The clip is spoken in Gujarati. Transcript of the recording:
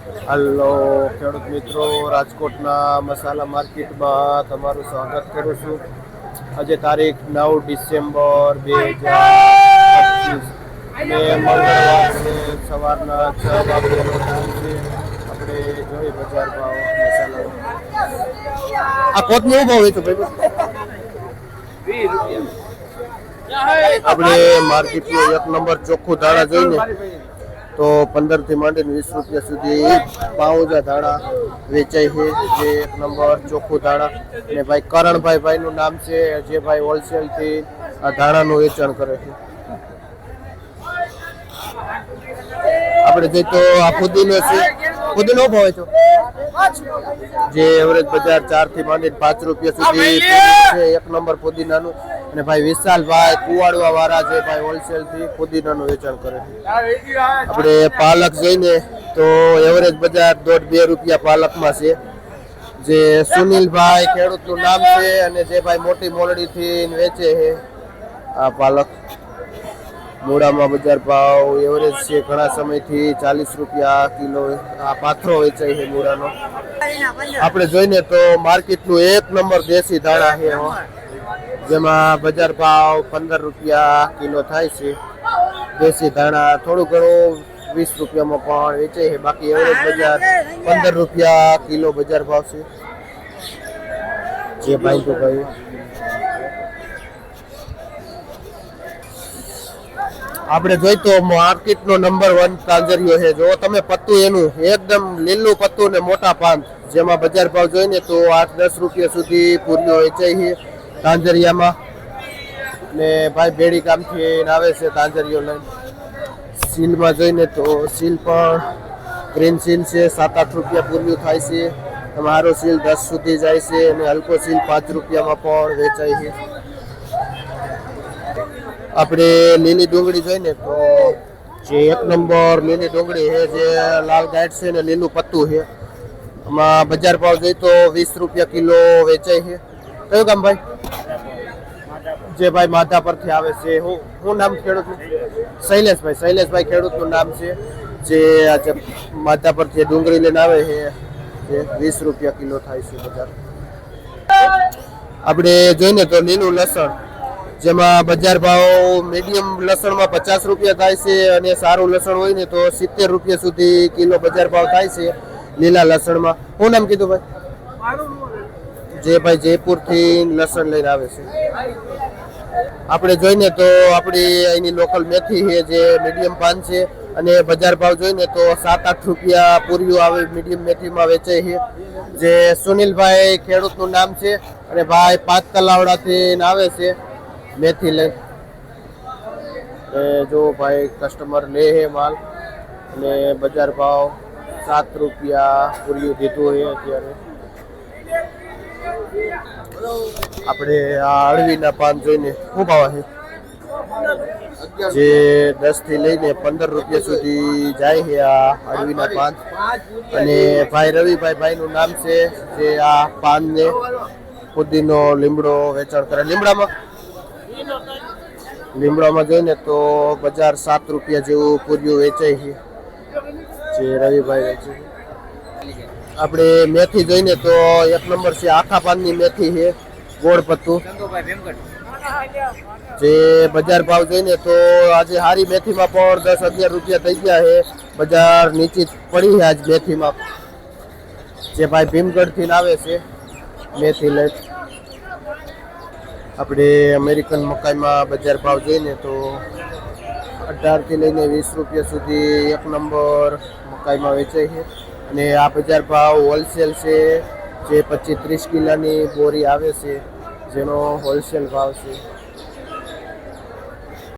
હલો ખેડૂત મિત્રો, રાજકોટના મસાલા માર્કેટમાં તમારું સ્વાગત કરું છું. આજે તારીખ 9 ડિસેમ્બર 2025 અને મંગળવાર છે. સવારના 6 વાગ્યાનો ટાઈમ છે. આપણે જોઈ બજાર ભાવ મસાલા. આ કોથનો ભાવ વેચો ભાઈ? આપણે માર્કેટનું એક નંબર ચોખ્ખું ધાણા જોઈને તો 15 થી માંડીને 20 રૂપિયા સુધી પાઉજા ધાણા વેચાય છે. જે એક નંબર ચોખ્ખું ધાણા. અને ભાઈ કરણભાઈ ભાઈનું નામ છે, જે ભાઈ હોલસેલથી આ ધાણાનું વેચાણ કરે છે. આપણે જોઈએ તો આ ફુદીનો છે. ફુદીનો ભાવ છે જે એવરેજ બજાર 4 થી માંડીને 5 રૂપિયા સુધી છે. એક નંબર ફુદીનાનું. અને ભાઈ વિશાલભાઈ કુવાડવા વાળા જે ભાઈ હોલસેલ થી પુદીનાનું વેચાણ કરે છે. આપણે પાલક જોઈને તો એવરેજ બજાર 1.5-2 રૂપિયા પાલકમાં છે. જે સુનિલભાઈ ખેડૂતનું નામ છે અને જે ભાઈ મોટી મોલડી થી વેચે છે આ પાલક. મૂળામાં બજાર ભાવ એવરેજ છે ઘણા સમયથી 40 રૂપિયા કિલો આ પાથરો વેચાય છે મૂળાનો. આપણે જોઈને તો માર્કેટનું એક નંબર દેશી ધાણા છે, જેમાં બજાર ભાવ 15 રૂપિયા કિલો થાય છે. દેશી ધાણા થોડું ઘણું 20 રૂપિયામાં પણ વેચાય છે. બાકી એવરેજ બજાર 15 રૂપિયા કિલો બજાર ભાવ છે. જે ભાઈ તો ભાઈ આપણે જોઈ તો માર્કેટનો નંબર 1 તાંજરીઓ છે. જો તમે પત્તું એનું એકદમ લીલું પત્તું ને મોટા પાન, જેમાં બજાર ભાવ જોઈને તો 8-10 રૂપિયા સુધી પૂરીઓ વેચાય છે તાંજરિયામાં. ને ભાઈ બેડી કામથી આવે છે તાંજરીઓ લઈને. સીલમાં જોઈને તો સીલ પણ ગ્રીન સીલ છે, 7-8 રૂપિયા પૂર્યું થાય છે. તમારો સીલ 10 સુધી જાય છે અને હલકો સીલ 5 રૂપિયામાં પણ વેચાય છે. આપણે લીલી ડુંગળી જોઈને તો જે એક નંબર લીલી ડુંગળી છે, જે લાલ ગાંઠ છે ને લીલું પત્તું છે. આમાં બજાર ભાવ જોઈએ તો 20 રૂપિયા કિલો વેચાય છે. કયું કામ ભાઈ? જે ભાઈ માધા પરથી આવે છે. હું નામ ખેડૂતનું? શૈલેષભાઈ ખેડૂતનું નામ છે. જે આજે માધા પરથી ડુંગળી લઈને આવે છે, જે 20 રૂપિયા કિલો થાય છે બજાર. આપણે જોઈને તો લીલું લસણ, જેમાં બજાર ભાવ મીડિયમ લસણમાં 50 રૂપિયા થાય છે અને સારું લસણ હોય ને તો 70 રૂપિયા સુધી કિલો બજાર ભાવ થાય છે લીલા લસણમાં. શું નામ કીધું ભાઈ? જે ભાઈ જયપુરથી લસણ લઈને આવે છે. આપણે જોઈને તો આપણી અહીંની લોકલ મેથી છે, જે મીડિયમ પાન છે અને બજાર ભાવ જોઈને તો 7-8 રૂપિયા પૂરીઓ આવે મીડિયમ મેથીમાં વેચાય છે. જે સુનિલભાઈ ખેડૂતનું નામ છે અને ભાઈ 5 તલાવડાથી આવે છે મેથી લઈને. જો ભાઈ કસ્ટમર લે છે માલ અને બજાર ભાવ 7 રૂપિયા પૂરીઓ દીધું છે અત્યારે. આપણે આ અળવીના પાન જોઈને શું ભાવ છે? જે 10 થી લઈને 15 રૂપિયા સુધી જાય છે આ અળવીના પાન. અને ભાઈ રવિભાઈ ભાઈનું નામ છે, જે આ પાનને પુદીનો લીમડો વેચાણ કરે. લીમડામાં જોઈને તો બજાર 7 રૂપિયા જેવું પૂર્યું વેચાય છે, જે રવિભાઈ વેચે છે. આપણે મેથી જોઈને તો એક નંબર છે, આખા પાનની મેથી છે, ગોળ પત્તું. જે બજાર ભાવ જોઈને તો આજે સારી મેથીમાં પણ 10-11 રૂપિયા થઈ ગયા છે. બજાર નીચી પડી છે આજ મેથીમાં. જે ભાઈ ભીમગઢથી આવે છે મેથી લઈ. આપણે અમેરિકન મકાઈમાં બજાર ભાવ જોઈને તો 18 થી લઈને 20 રૂપિયા સુધી એક નંબર મકાઈમાં વેચાય છે. અને આ બજાર ભાવ હોલસેલ છે, જે 25-30 કિલોની બોરી આવે છે, જેનો હોલસેલ ભાવ છે.